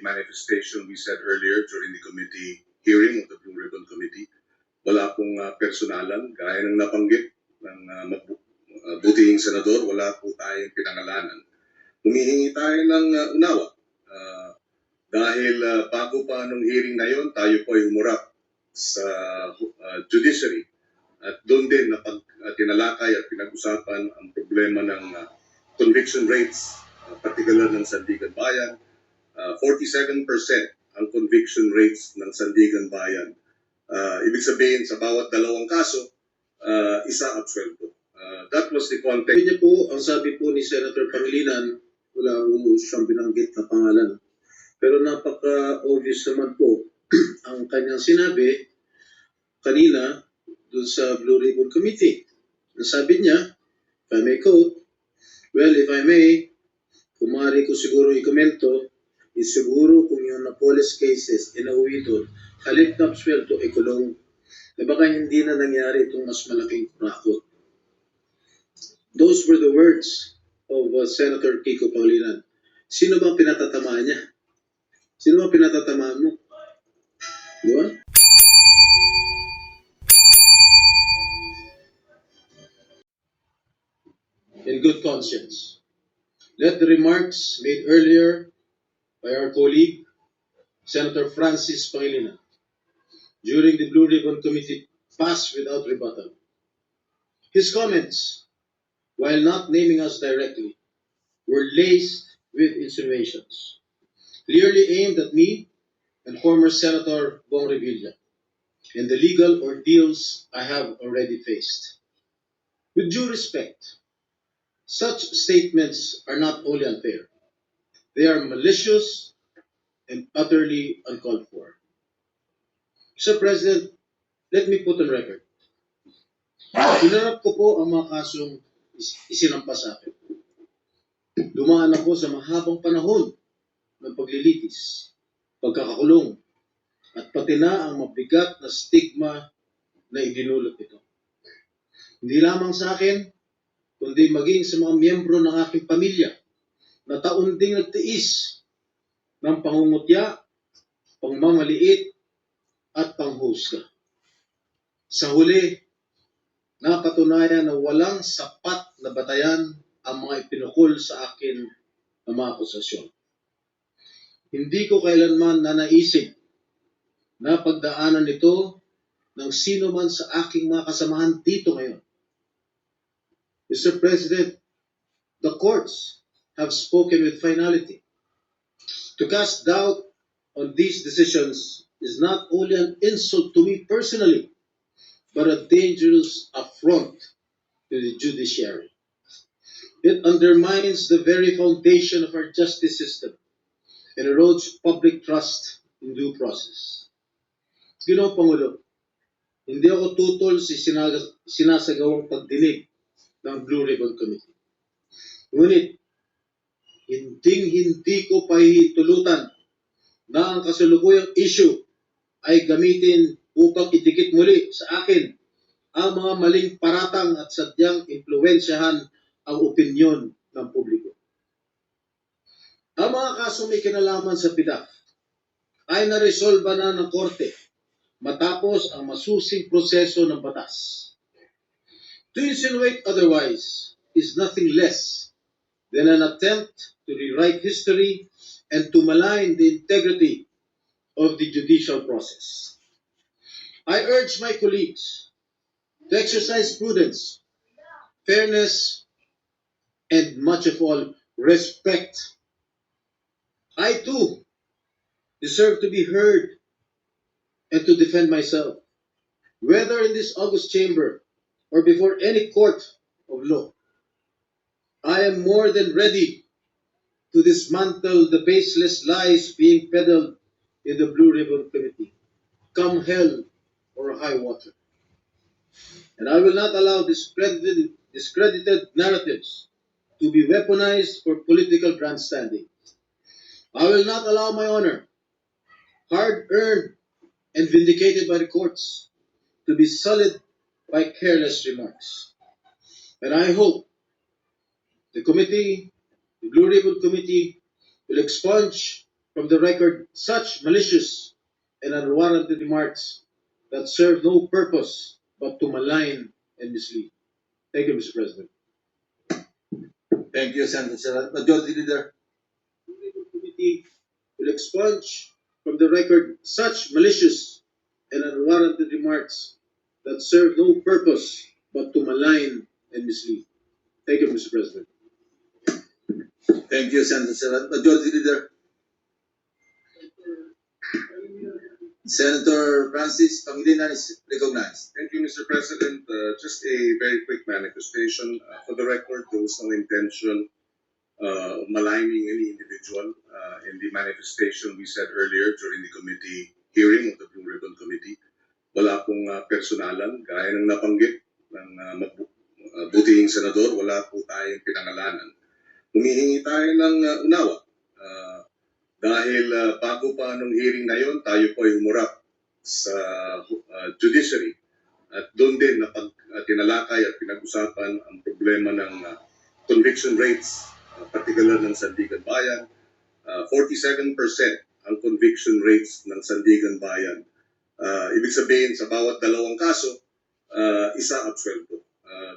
manifestation we said earlier during the committee hearing of the Blue Ribbon Committee. Wala pong personalan, gaya ng nabanggit ng butihing senador, wala po tayong pinangalanan. Humihingi tayo ng unawa. Dahil bago pa nung hearing na yon, tayo po ay humurap sa judiciary. At doon din na tinalakay at pinag-usapan ang problema ng conviction rates, particular ng Sandigan Bayan. 47% ang conviction rates ng Sandigan Bayan. Ibig sabihin, sa bawat dalawang kaso, isa absuelto. That was the context. Niya po, ang sabi po ni Senator Pangilinan, wala po siyang binanggit na pangalan. Pero napaka-obvious naman po ang kanyang sinabi kanina doon sa Blue Ribbon Committee. Ang sabi niya, if I may quote, well, if I may, kung maaari ko siguro i-komento, is siguro kung yung Napoles cases inauwi doon, halip na absuelto, ikulong, na baka hindi na nangyari itong mas malaking kurakot. Those were the words of Senator Kiko Pangilinan. Sino bang pinatatamaan niya? Sino bang pinatatamaan mo? Di ba? In good conscience, let the remarks made earlier by our colleague, Senator Francis Pangilinan, during the Blue Ribbon Committee pass without rebuttal. His comments, while not naming us directly, were laced with insinuations, clearly aimed at me and former Senator Bong Revilla, and the legal ordeals I have already faced. With due respect, such statements are not only unfair, they are malicious and utterly uncalled for. Mr. President, let me put on record. Hinarap ko po ang mga kasong isinampa sa akin. Dumaan ako sa mahabang panahon ng paglilitis, pagkakakulong, at pati na ang mabigat na stigma na idinulot ito. Hindi lamang sa akin, kundi maging sa mga miyembro ng aking pamilya na taon ding nagtiis ng pangungutya, pangmamaliit, at panghusga. Sa huli, napatunayan na walang sapat na batayan ang mga ipinukol sa akin ng mga akusasyon. Hindi ko kailanman nanaisip na pagdaanan nito ng sino man sa aking mga kasamahan dito ngayon. Mr. President, the courts have spoken with finality. To cast doubt on these decisions is not only an insult to me personally, but a dangerous affront to the judiciary. It undermines the very foundation of our justice system and erodes public trust in due process. Ginoong Pangulo, hindi ako tutol sa sinasagawang pagdinig ng Blue Ribbon Committee. Ngunit, hindi ko pahihintulutan na ang kasalukuyang issue ay gamitin upang itikit muli sa akin ang mga maling paratang at sadyang impluwensyahan ang opinyon ng publiko. Ang mga kaso may kinalaman sa PDAF ay naresolba na ng korte matapos ang masusing proseso ng batas. To insinuate otherwise is nothing less than an attempt to rewrite history and to malign the integrity of the judicial process. I urge my colleagues to exercise prudence, fairness, and much of all, respect. I too deserve to be heard and to defend myself, whether in this august chamber or before any court of law. I am more than ready to dismantle the baseless lies being peddled in the Blue Ribbon Committee, come hell or high water. And I will not allow discredited narratives to be weaponized for political grandstanding. I will not allow my honor, hard-earned and vindicated by the courts, to be sullied by careless remarks. And I hope the Blue Ribbon Committee, will expunge from the record such malicious and unwarranted remarks that serve no purpose but to malign and mislead. Thank you, Mr. President. Thank you, Senator Sarat. Majority Leader. The committee will expunge from the record such malicious and unwarranted remarks that serve no purpose but to malign and mislead. Thank you, Mr. President. Thank you, Senator Sarat. Majority Leader. Senator Francis Pangilinan is recognized. Thank you, Mr. President. Just a very quick manifestation. For the record, there was no intention of maligning any individual in the manifestation we said earlier during the committee hearing of the Blue Ribbon Committee. Wala pong personalan, gaya ng nabanggit ng butihing senador, wala po tayong pinangalanan. Humihingi tayo ng unawa. Dahil bago pa nung hearing na yon, tayo po ay humurap sa judiciary. At doon din tinalakay at pinag-usapan ang problema ng conviction rates, particular ng Sandigan Bayan. 47% ang conviction rates ng Sandigan Bayan. Ibig sabihin, sa bawat dalawang kaso, isa absuelto.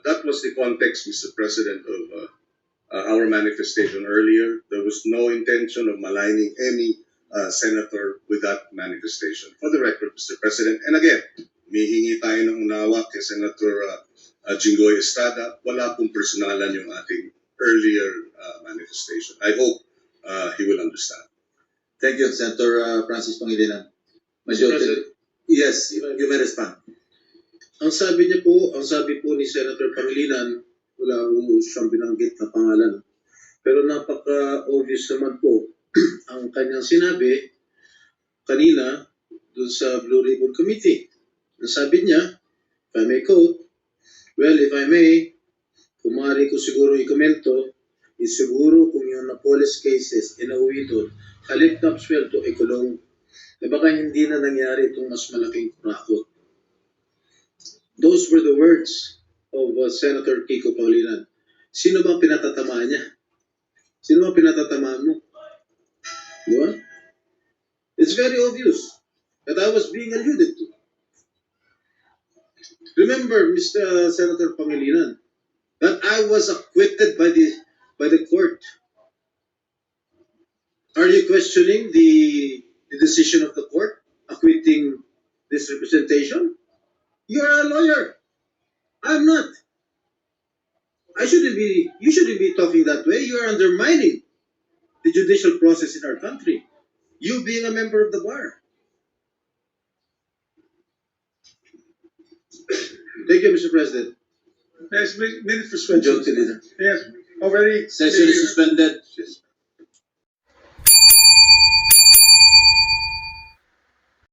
That was the context, Mr. President, of our manifestation earlier. There was no intention of maligning any senator with that manifestation. For the record, Mr. President, and again, humihingi tayo ng unawa kay Senator Jinggoy Estrada. Wala pong personalan yung ating earlier manifestation. I hope he will understand. Thank you, Senator Francis Pangilinan. President. Yes, you may respond. Ang sabi po ni Senator Pangilinan, wala po siyang binanggit na pangalan. Pero napaka-obvious naman po ang kanyang sinabi kanina dun sa Blue Ribbon Committee. Ang sabi niya, if I may quote, well, if I may, kung maaari ko siguro i-komento, is siguro kung yung Napoles cases inauwi doon, halip na absuelto, ikulong, na baka hindi na nangyari itong mas malaking kurakot. Those were the words of Senator Kiko Pangilinan. Sino bang pinatatamaan niya? Sino bang pinatatamaan mo? Di ba? It's very obvious that I was being alluded to. Remember, Mr. Senator Pangilinan, that I was acquitted by the court. Are you questioning the decision of the court acquitting this representation? You're a lawyer. I'm not. You shouldn't be talking that way. You are undermining the judicial process in our country. You being a member of the bar. Thank you, Mr. President. Yes, minute suspension. Majority Leader. Yes, already. Session is suspended.